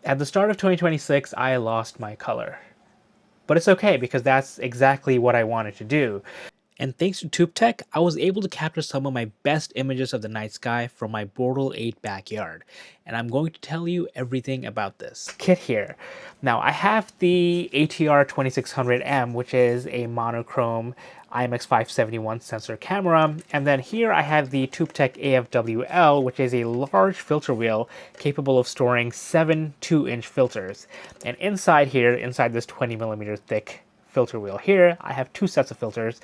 At the start of 2026, I lost my color. But it's okay because that's exactly what I wanted to do. And thanks to ToupTek, I was able to capture some of my best images of the night sky from my Bortle 8 backyard. And I'm going to tell you everything about this kit here. Now, I have the ATR 2600M, which is a monochrome IMX571 sensor camera. And then here I have the ToupTek AFWL, which is a large filter wheel capable of storing 7 2-inch filters. And inside here, inside this 20mm thick filter wheel here, I have two sets of filters,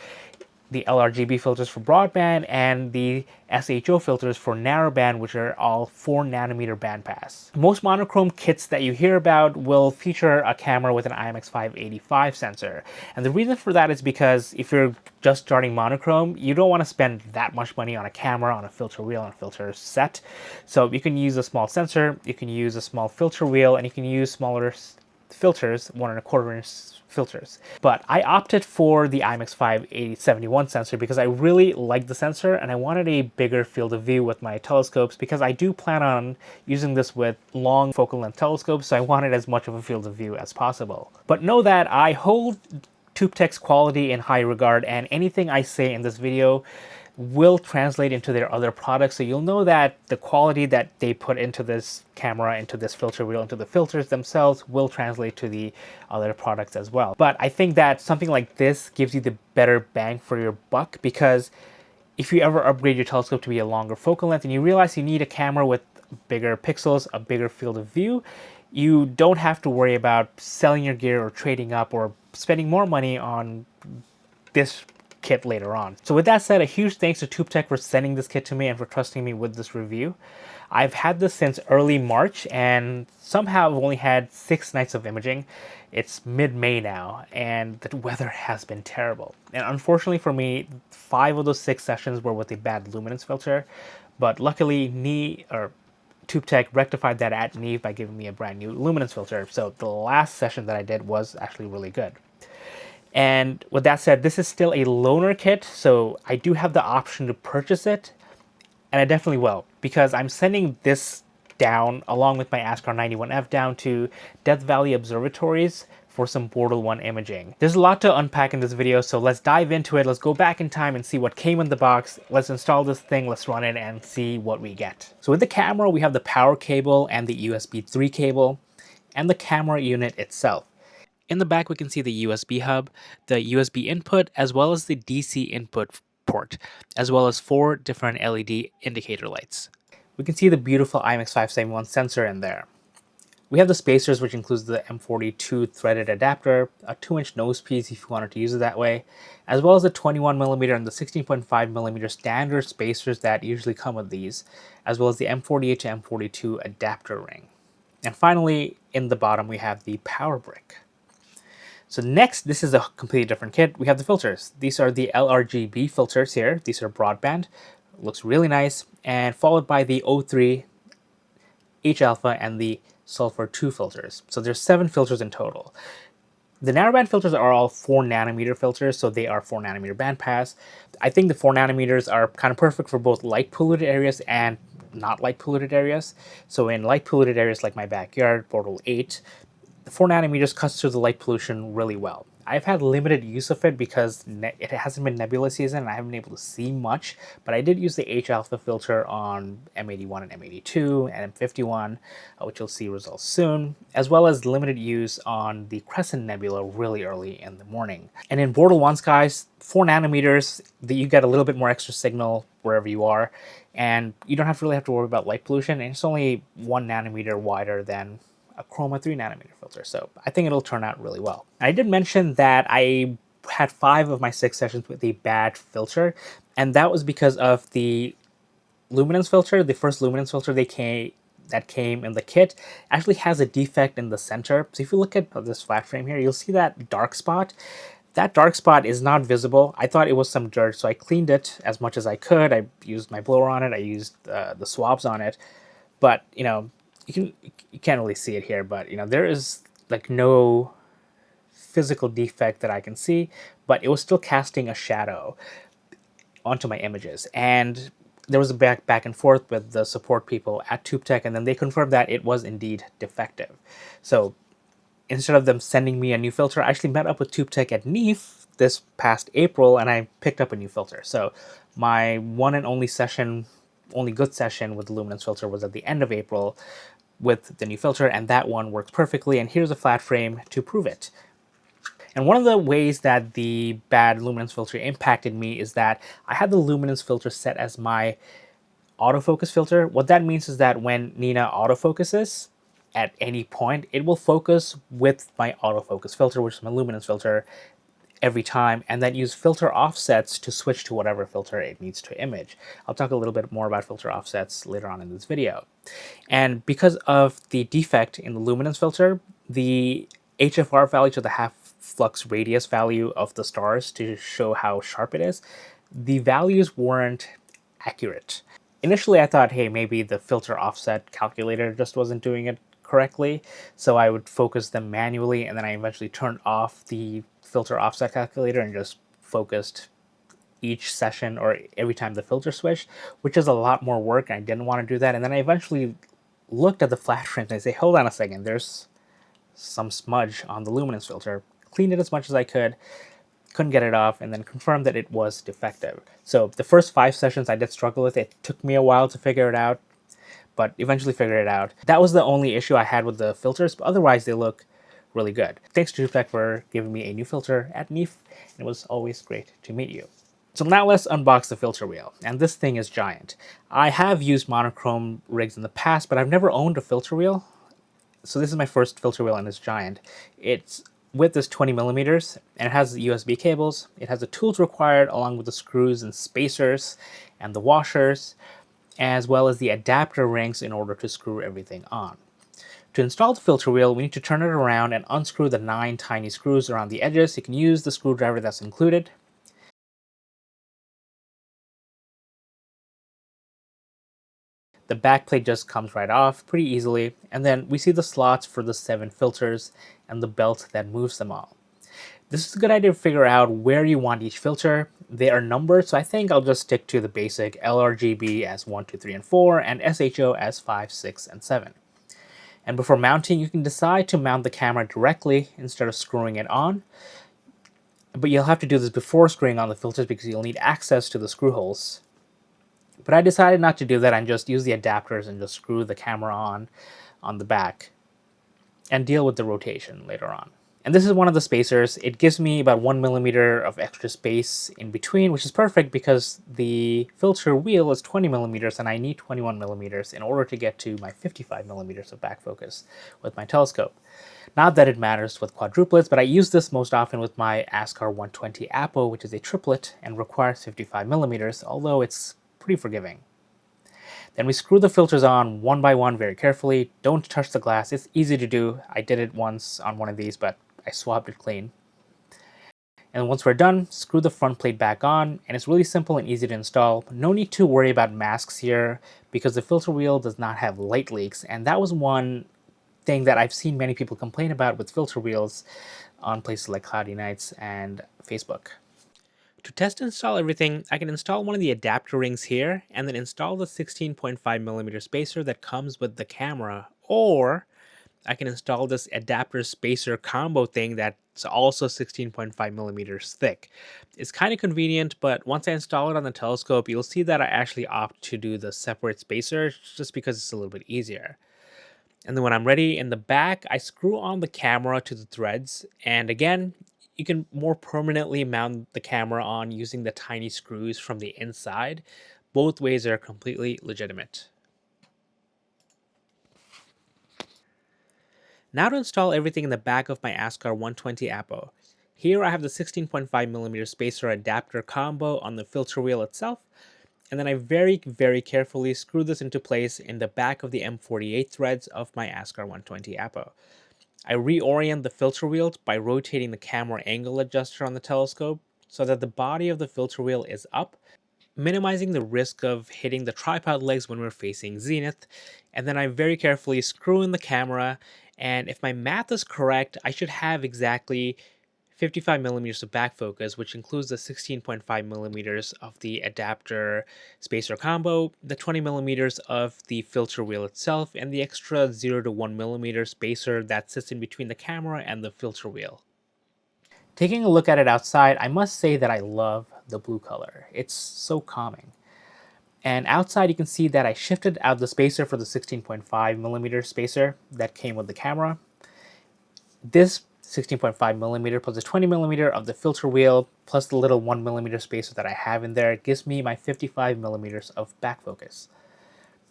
the LRGB filters for broadband and the SHO filters for narrowband, which are all 4nm bandpass. Most monochrome kits that you hear about will feature a camera with an IMX585 sensor. And the reason for that is because if you're just starting monochrome, you don't want to spend that much money on a camera, on a filter wheel, and a filter set. So you can use a small sensor, you can use a small filter wheel, and you can use smaller filters, 1.25-inch filters. But I opted for the IMX571 sensor because I really liked the sensor and I wanted a bigger field of view with my telescopes, because I do plan on using this with long focal length telescopes, so I wanted as much of a field of view as possible. But know that I hold ToupTek's quality in high regard, and anything I say in this video will translate into their other products. So you'll know that the quality that they put into this camera, into this filter wheel, into the filters themselves will translate to the other products as well. But I think that something like this gives you the better bang for your buck, because if you ever upgrade your telescope to be a longer focal length and you realize you need a camera with bigger pixels, a bigger field of view, you don't have to worry about selling your gear or trading up or spending more money on this kit later on. So with that said, a huge thanks to ToupTek for sending this kit to me and for trusting me with this review. I've had this since early March and somehow I've only had 6 nights of imaging. It's mid-May now and the weather has been terrible. And unfortunately for me, 5 of those 6 sessions were with a bad luminance filter, but luckily ToupTek rectified that at N.I.N.A by giving me a brand new luminance filter. So the last session that I did was actually really good. And with that said, this is still a loaner kit, so I do have the option to purchase it, and I definitely will, because I'm sending this down along with my Askar 91F down to Death Valley Observatories for some Bortle 1 imaging. There's a lot to unpack in this video, so let's dive into it. Let's go back in time and see what came in the box. Let's install this thing, let's run it and see what we get. So with the camera, we have the power cable and the USB 3 cable, and the camera unit itself. In the back, we can see the USB hub, the USB input, as well as the DC input port, as well as 4 different LED indicator lights. We can see the beautiful IMX571 sensor in there. We have the spacers, which includes the M42 threaded adapter, a 2-inch nose piece if you wanted to use it that way, as well as the 21mm and the 16.5mm standard spacers that usually come with these, as well as the M48 to M42 adapter ring. And finally, in the bottom, we have the power brick. So next, this is a completely different kit. We have the filters. These are the LRGB filters here. These are broadband. Looks really nice. And followed by the O3, H alpha, and the sulfur 2 filters. So there's 7 filters in total. The narrowband filters are all 4nm filters, so they are 4nm bandpass. I think the 4nm are kind of perfect for both light polluted areas and not light polluted areas. So in light polluted areas like my backyard, Bortle 8, the 4nm cuts through the light pollution really well. I've had limited use of it because it hasn't been nebula season and I haven't been able to see much, but I did use the H alpha filter on M81 and M82 and M51, which you'll see results soon, as well as limited use on the Crescent Nebula really early in the morning. And in Bortle 1 skies, 4nm, you get a little bit more extra signal wherever you are, and you don't really have to worry about light pollution, and it's only 1nm wider than a chroma 3nm filter, so I think it'll turn out really well. I did mention that I had 5 of my 6 sessions with a bad filter, and that was because of the luminance filter. The first luminance filter that came in the kit actually has a defect in the center. So if you look at this flat frame here, you'll see that dark spot. That dark spot is not visible. I thought it was some dirt, so I cleaned it as much as I could. I used my blower on it, I used the swabs on it, but you can't really see it here, but there is like no physical defect that I can see, but it was still casting a shadow onto my images. And there was a back and forth with the support people at ToupTek, and then they confirmed that it was indeed defective. So instead of them sending me a new filter, I actually met up with ToupTek at NIF this past April, and I picked up a new filter. So my one and only session, only good session with the luminance filter was at the end of April with the new filter, and that one works perfectly. And here's a flat frame to prove it. And one of the ways that the bad luminance filter impacted me is that I had the luminance filter set as my autofocus filter. What that means is that when N.I.N.A autofocuses at any point, it will focus with my autofocus filter, which is my luminance filter, every time, and then use filter offsets to switch to whatever filter it needs to image. I'll talk a little bit more about filter offsets later on in this video. And because of the defect in the luminance filter, the HFR value, to the half flux radius value of the stars to show how sharp it is, the values weren't accurate. Initially, I thought, hey, maybe the filter offset calculator just wasn't doing it correctly, so I would focus them manually, and then I eventually turned off the filter offset calculator and just focused each session or every time the filter switched, which is a lot more work, and I didn't want to do that. And then I eventually looked at the flash frames and I say, hold on a second, there's some smudge on the luminance filter. Cleaned it as much as I could, couldn't get it off, and then confirmed that it was defective. So the first 5 sessions I did struggle with. It took me a while to figure it out, but eventually figured it out. That was the only issue I had with the filters, but otherwise they look really good. Thanks to ToupTek for giving me a new filter at NIF, and it was always great to meet you. So now let's unbox the filter wheel, and this thing is giant. I have used monochrome rigs in the past, but I've never owned a filter wheel. So this is my first filter wheel, and it's giant. Its width is 20 millimeters, and it has USB cables. It has the tools required, along with the screws and spacers and the washers, as well as the adapter rings in order to screw everything on. To install the filter wheel, we need to turn it around and unscrew the 9 tiny screws around the edges. You can use the screwdriver that's included. The back plate just comes right off pretty easily, and then we see the slots for the 7 filters and the belt that moves them all. This is a good idea to figure out where you want each filter. They are numbered, so I think I'll just stick to the basic LRGB as 1, 2, 3, and 4, and SHO as 5, 6, and 7. And before mounting, you can decide to mount the camera directly instead of screwing it on. But you'll have to do this before screwing on the filters because you'll need access to the screw holes. But I decided not to do that and just use the adapters and just screw the camera on the back and deal with the rotation later on. And this is one of the spacers. It gives me about 1 millimeter of extra space in between, which is perfect because the filter wheel is 20 millimeters and I need 21 millimeters in order to get to my 55 millimeters of back focus with my telescope. Not that it matters with quadruplets, but I use this most often with my Askar 120 Apo, which is a triplet and requires 55 millimeters, although it's pretty forgiving. Then we screw the filters on one by one very carefully. Don't touch the glass. It's easy to do. I did it once on one of these, but I swabbed it clean. And once we're done, screw the front plate back on, and it's really simple and easy to install. No need to worry about masks here because the filter wheel does not have light leaks, and that was one thing that I've seen many people complain about with filter wheels on places like Cloudy Nights and Facebook. To test and install everything, I can install one of the adapter rings here and then install the 16.5mm spacer that comes with the camera, or I can install this adapter spacer combo thing that's also 16.5mm thick. It's kind of convenient, but once I install it on the telescope, you'll see that I actually opt to do the separate spacer just because it's a little bit easier. And then when I'm ready in the back, I screw on the camera to the threads, and again, you can more permanently mount the camera on using the tiny screws from the inside. Both ways are completely legitimate. Now to install everything in the back of my Askar 120 Apo. Here I have the 16.5mm spacer adapter combo on the filter wheel itself, and then I very carefully screw this into place in the back of the M48 threads of my Askar 120 Apo. I reorient the filter wheel by rotating the camera angle adjuster on the telescope so that the body of the filter wheel is up, minimizing the risk of hitting the tripod legs when we're facing zenith. And then I very carefully screw in the camera, and if my math is correct, I should have exactly 55 millimeters of back focus, which includes the 16.5 millimeters of the adapter spacer combo, the 20 millimeters of the filter wheel itself, and the extra 0 to 1 millimeter spacer that sits in between the camera and the filter wheel. Taking a look at it outside, I must say that I love the blue color. It's so calming. And outside you can see that I shifted out the spacer for the 16.5 millimeter spacer that came with the camera. This 16.5 millimeter plus the 20 millimeter of the filter wheel plus the little 1 millimeter spacer that I have in there gives me my 55 millimeters of back focus.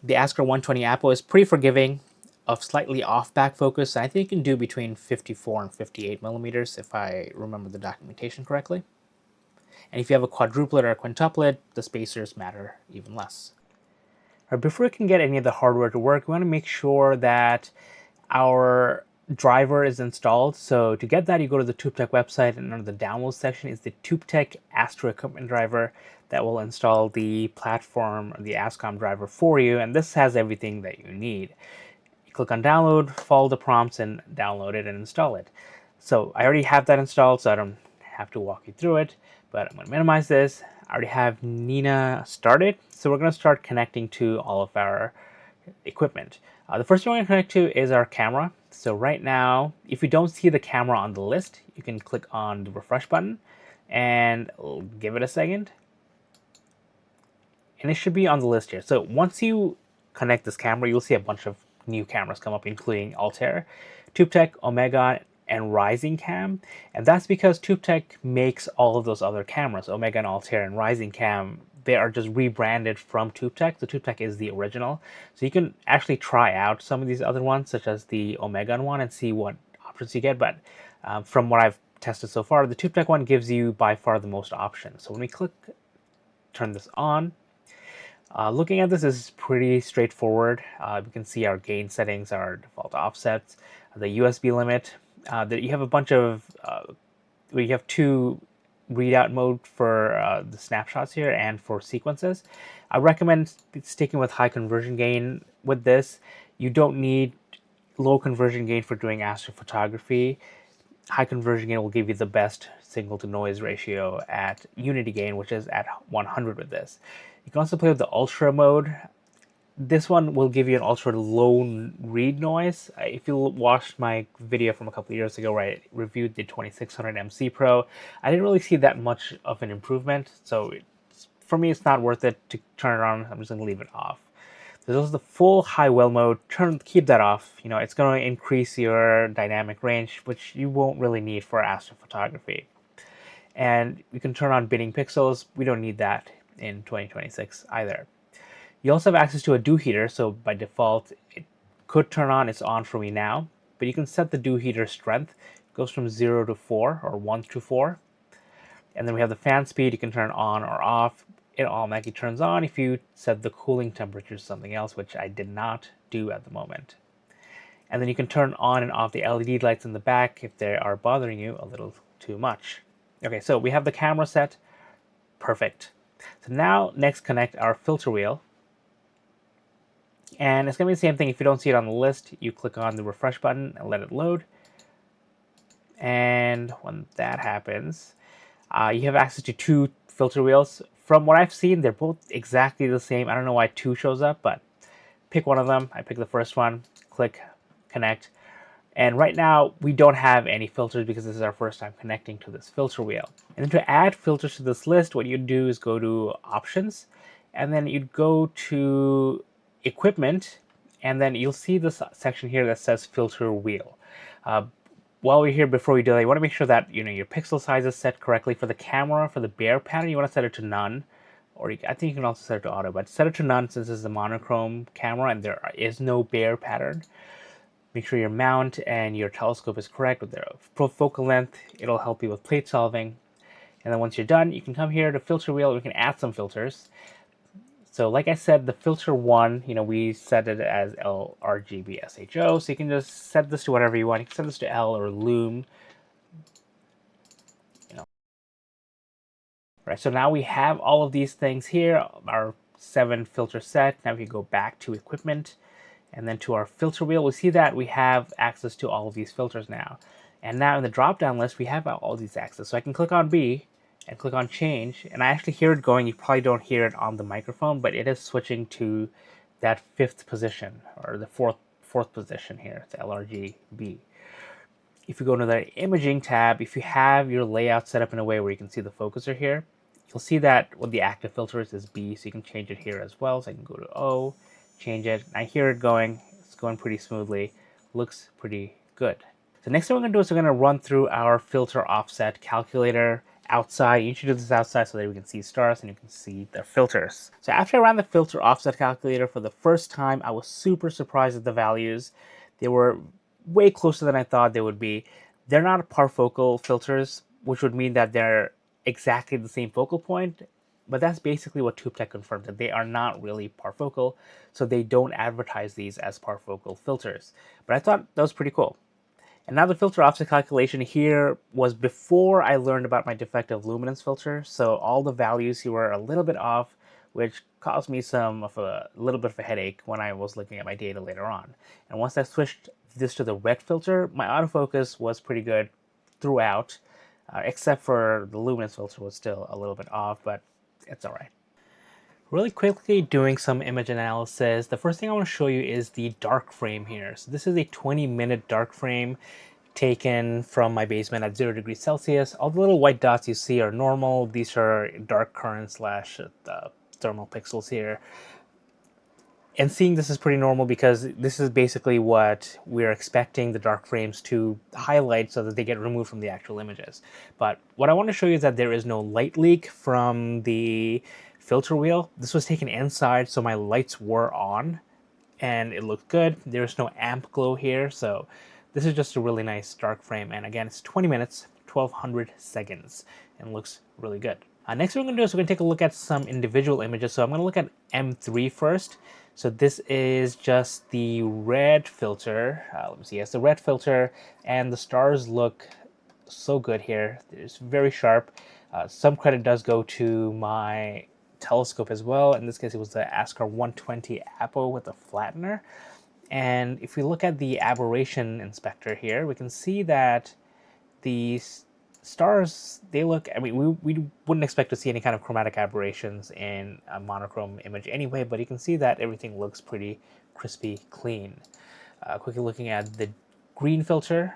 The Askar 120 Apo is pretty forgiving of slightly off back focus. I think you can do between 54 and 58 millimeters if I remember the documentation correctly. And if you have a quadruplet or a quintuplet, the spacers matter even less. Right, before we can get any of the hardware to work, we want to make sure that our driver is installed. So to get that, you go to the ToupTek website, and under the download section is the ToupTek Astro equipment driver that will install the platform, the ASCOM driver for you. And this has everything that you need. You click on download, follow the prompts, and download it and install it. So I already have that installed, so I don't have to walk you through it, but I'm going to minimize this. I already have N.I.N.A started, so we're going to start connecting to all of our equipment. The first thing we're going to connect to is our camera. So right now, if you don't see the camera on the list, you can click on the refresh button and give it a second. And it should be on the list here. So once you connect this camera, you'll see a bunch of new cameras come up, including Altair, ToupTek, Omega, and Rising Cam. And that's because ToupTek makes all of those other cameras. Omega and Altair and Rising Cam, they are just rebranded from ToupTek. The ToupTek is the original. So you can actually try out some of these other ones, such as the Omega one, and see what options you get. But from what I've tested so far, the ToupTek one gives you by far the most options. So when we turn this on, looking at this is pretty straightforward. We can see our gain settings, our default offsets, the USB limit. You have a bunch of, we have two readout mode for the snapshots here and for sequences. I recommend sticking with high conversion gain with this. You don't need low conversion gain for doing astrophotography. High conversion gain will give you the best signal to noise ratio at unity gain, which is at 100 with this. You can also play with the ultra mode. This one will give you an ultra low read noise. If you watched my video from a couple of years ago where I reviewed the 2600 MC Pro, I didn't really see that much of an improvement. So for me, it's not worth it to turn it on. I'm just going to leave it off. So this is the full high well mode. Keep that off. You know, it's going to increase your dynamic range, which you won't really need for astrophotography. And you can turn on binning pixels. We don't need that in 2026 either. You also have access to a dew heater, so by default it could turn on. It's on for me now, but you can set the dew heater strength. It goes from 0 to 4 or 1 to 4. And then we have the fan speed. You can turn on or off. It automatically turns on if you set the cooling temperature to something else, which I did not do at the moment. And then you can turn on and off the LED lights in the back if they are bothering you a little too much. Okay, so we have the camera set. Perfect. So now next connect our filter wheel. And it's going to be the same thing. If you don't see it on the list, you click on the refresh button and let it load. And when that happens, you have access to two filter wheels. From what I've seen, they're both exactly the same. I don't know why two shows up, but pick one of them. I pick the first one, click connect. And right now, we don't have any filters because this is our first time connecting to this filter wheel. And then to add filters to this list, what you do is go to options, and then you'd go to equipment, and then you'll see this section here that says filter wheel. While we're here, before we do that, you want to make sure that your pixel size is set correctly. For the camera, for the bare pattern, you want to set it to none, or I think you can also set it to auto, but set it to none since this is a monochrome camera and there is no bare pattern. Make sure your mount and your telescope is correct with their focal length. It'll help you with plate solving. And then once you're done, you can come here to filter wheel. We can add some filters. So like I said, the filter one, we set it as LRGB SHO. So you can just set this to whatever you want. You can set this to L or Lume. Right, so now we have all of these things here, our 7 filter set. Now we can go back to equipment and then to our filter wheel. We see that we have access to all of these filters now. And now in the drop down list, we have all these axes. So I can click on B and click on change, and I actually hear it going. You probably don't hear it on the microphone, but it is switching to that fifth position, or the fourth position here, the LRGB. If you go to the imaging tab, if you have your layout set up in a way where you can see the focuser here, you'll see that what the active filter is B, so you can change it here as well. So I can go to O, change it. I hear it going. It's going pretty smoothly. Looks pretty good. The next thing we're going to do is we're going to run through our filter offset calculator outside. You should do this outside so that we can see stars and you can see the filters. So after I ran the filter offset calculator for the first time, I was super surprised at the values. They were way closer than I thought they would be. They're not parfocal filters, which would mean that they're exactly the same focal point, but that's basically what ToupTek confirmed, that they are not really parfocal, so they don't advertise these as parfocal filters. But I thought that was pretty cool. And now the filter offset calculation here was before I learned about my defective luminance filter, so all the values here were a little bit off, which caused me a little bit of a headache when I was looking at my data later on. And once I switched this to the red filter, my autofocus was pretty good throughout, except for the luminance filter was still a little bit off, but it's all right. Really quickly doing some image analysis, the first thing I want to show you is the dark frame here. So this is a 20-minute dark frame taken from my basement at 0 degrees Celsius. All the little white dots you see are normal. These are dark current slash thermal pixels here. And seeing this is pretty normal because this is basically what we're expecting the dark frames to highlight so that they get removed from the actual images. But what I want to show you is that there is no light leak from the filter wheel. This was taken inside, so my lights were on and it looked good. There's no amp glow here, so this is just a really nice dark frame. And again, it's 20 minutes, 1200 seconds, and looks really good. Next what we're going to do is we're going to take a look at some individual images. So I'm going to look at M3 first. So this is just the red filter. Let me see. Yes, the red filter, and the stars look so good here. It's very sharp. Some credit does go to my telescope as well. In this case, it was the Askar 120 Apo with a flattener. And if we look at the aberration inspector here, we can see that the stars, they look, I mean, we wouldn't expect to see any kind of chromatic aberrations in a monochrome image anyway, but you can see that everything looks pretty crispy clean. Quickly looking at the green filter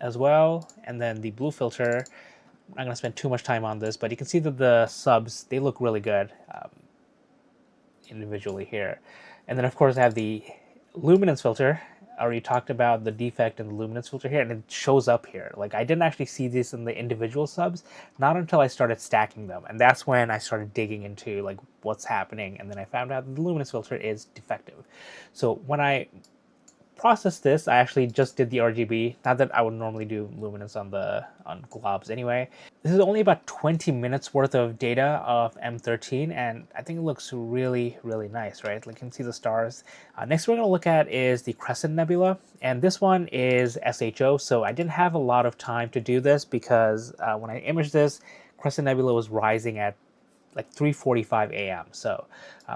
as well, and then the blue filter. I'm not going to spend too much time on this, but you can see that the subs, they look really good individually here. And then of course I have the luminance filter. I already talked about the defect in the luminance filter here, and it shows up here. Like, I didn't actually see this in the individual subs, not until I started stacking them. And that's when I started digging into like what's happening. And then I found out that the luminance filter is defective. So when I processed this, I actually just did the RGB. Not that I would normally do luminance on globs anyway. This is only about 20 minutes worth of data of M13, and I think it looks really, really nice, right? Like, you can see the stars. Next we're going to look at is the Crescent Nebula, and this one is SHO, so I didn't have a lot of time to do this because when I imaged this, Crescent Nebula was rising at like 3:45 a.m. So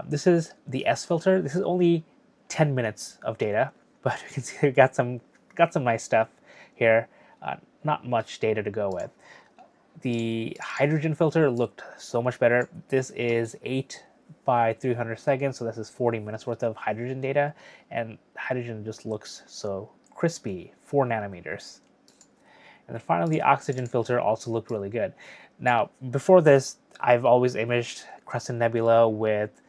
this is the S filter. This is only 10 minutes of data, but you can see we got some nice stuff here. Not much data to go with. The hydrogen filter looked so much better. This is 8 by 300 seconds, so this is 40 minutes worth of hydrogen data, and hydrogen just looks so crispy, 4 nanometers. And then finally, the oxygen filter also looked really good. Now, before this, I've always imaged Crescent Nebula with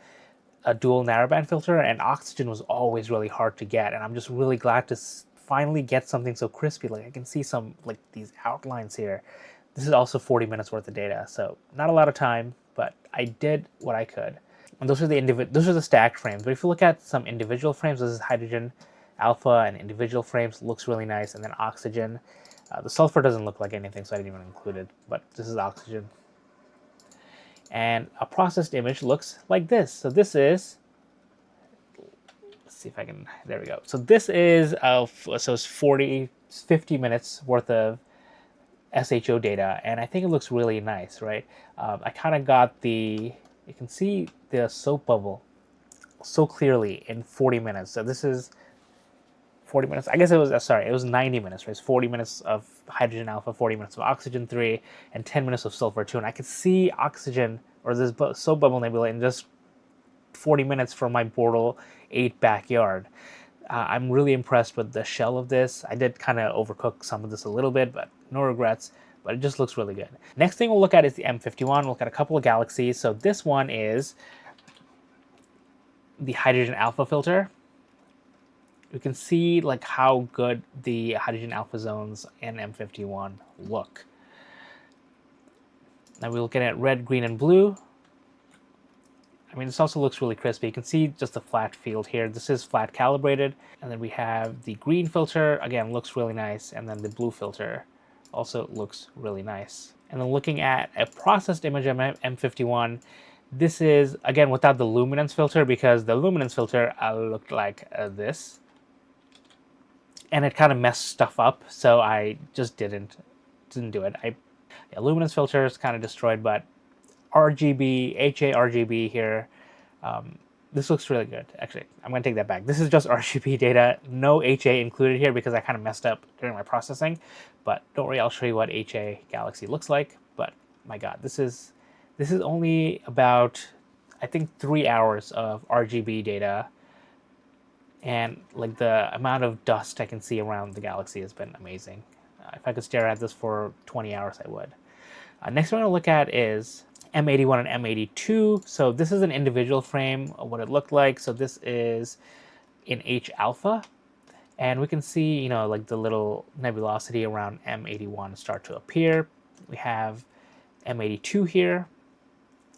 a dual narrowband filter, and oxygen was always really hard to get, and I'm just really glad to finally get something so crispy. Like, I can see some, like, these outlines here. This is also 40 minutes worth of data, so not a lot of time, but I did what I could. And those are the stacked frames. But if you look at some individual frames, this is hydrogen alpha, and individual frames looks really nice, and then oxygen. The sulfur doesn't look like anything, so I didn't even include it, but this is oxygen. And a processed image looks like this. So this is, let's see if I can, there we go. So this is, so it's 50 minutes worth of SHO data, and I think it looks really nice, right? I kind of got you can see the soap bubble so clearly in 40 minutes. So this is 40 minutes. I guess it was, sorry, it was 90 minutes, right? It's 40 minutes of hydrogen alpha, 40 minutes of oxygen 3, and 10 minutes of sulfur 2. And I could see oxygen, or this soap bubble nebula, in just 40 minutes from my Bortle 8 backyard. I'm really impressed with the shell of this. I did kind of overcook some of this a little bit, but no regrets. But it just looks really good. Next thing we'll look at is the M51. We'll look at a couple of galaxies. So this one is the hydrogen alpha filter. You can see like how good the hydrogen alpha zones in M51 look. Now we're looking at red, green, and blue. I mean, this also looks really crispy. You can see just the flat field here. This is flat calibrated. And then we have the green filter, again, looks really nice. And then the blue filter also looks really nice. And then looking at a processed image of M51, this is, again, without the luminance filter, because the luminance filter looked like this. And it kind of messed stuff up, so I just didn't do it. Luminance filter is kind of destroyed, but RGB, HA RGB here, this looks really good. Actually, I'm going to take that back. This is just RGB data, no HA included here because I kind of messed up during my processing. But don't worry, I'll show you what HA Galaxy looks like. But my God, this is only about, I think, 3 hours of RGB data. And like the amount of dust I can see around the galaxy has been amazing. If I could stare at this for 20 hours, I would. Next one to look at is M81 and M82. So this is an individual frame of what it looked like. So this is in H alpha. And we can see, you know, like the little nebulosity around M81 start to appear. We have M82 here.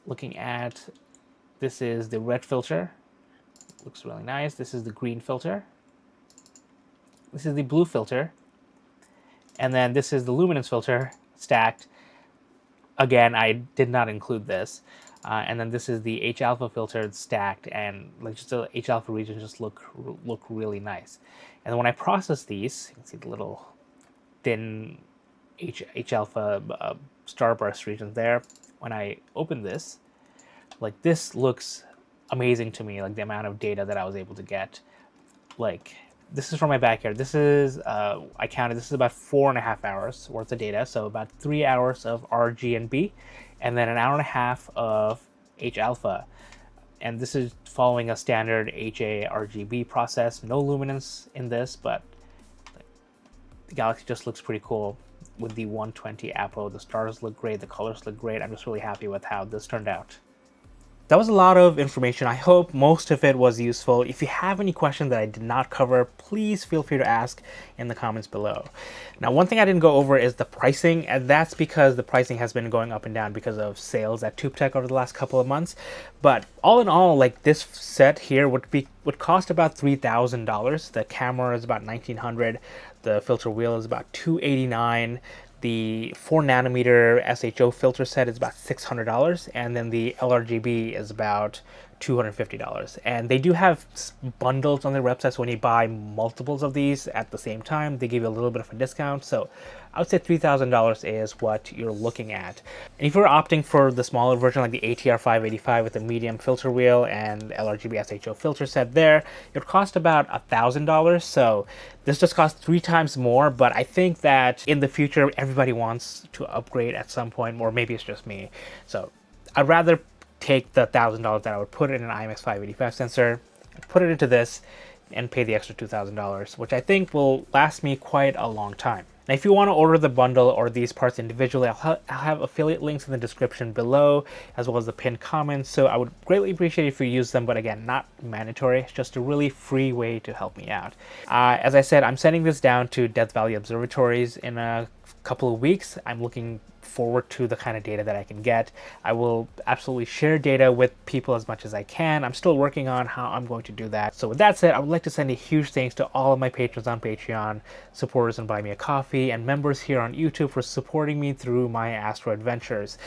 Looking at, this is the red filter. Looks really nice. This is the green filter. This is the blue filter. And then this is the luminance filter stacked. Again, I did not include this. And then this is the H alpha filter stacked, and like just the H alpha regions just look really nice. And then when I process these, you can see the little thin H alpha starburst regions there. When I open this, like this looks amazing to me, like the amount of data that I was able to get. Like this is from my backyard. This is I counted, this is about 4.5 hours worth of data, so about 3 hours of RG and B, and then an hour and a half of H alpha. And this is following a standard HA RGB process. No luminance in this, but the galaxy just looks pretty cool with the 120 apo. The stars look great, the colors look great. I'm just really happy with how this turned out. That was a lot of information. I hope most of it was useful. If you have any questions that I did not cover, please feel free to ask in the comments below. Now, one thing I didn't go over is the pricing, and that's because the pricing has been going up and down because of sales at ToupTek over the last couple of months. But all in all, like this set here would cost about $3,000. The camera is about $1,900. The filter wheel is about $289. The 4nm SHO filter set is about $600, and then the LRGB is about $250. And they do have bundles on their website, so when you buy multiples of these at the same time, they give you a little bit of a discount. So I would say $3,000 is what you're looking at. And if you're opting for the smaller version, like the ATR 585 with the medium filter wheel and LRGB SHO filter set there, it would cost about $1,000. So this just costs 3 times more, but I think that in the future, everybody wants to upgrade at some point, or maybe it's just me. So I'd rather take the $1,000 that I would put in an IMX 585 sensor, put it into this, and pay the extra $2,000, which I think will last me quite a long time. Now, if you want to order the bundle or these parts individually, I'll have affiliate links in the description below, as well as the pinned comments. So I would greatly appreciate if you use them, but again, not mandatory. It's just a really free way to help me out. As I said, I'm sending this down to Death Valley observatories in a couple of weeks. I'm looking forward to the kind of data that I can get. I will absolutely share data with people as much as I can. I'm still working on how I'm going to do that. So with that said, I would like to send a huge thanks to all of my patrons on Patreon, supporters on Buy Me a Coffee, and members here on YouTube for supporting me through my astro adventures.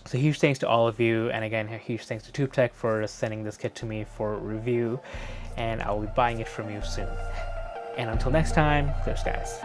So huge thanks to all of you, and again, a huge thanks to ToupTek for sending this kit to me for review, and I will be buying it from you soon. And until next time, clear skies.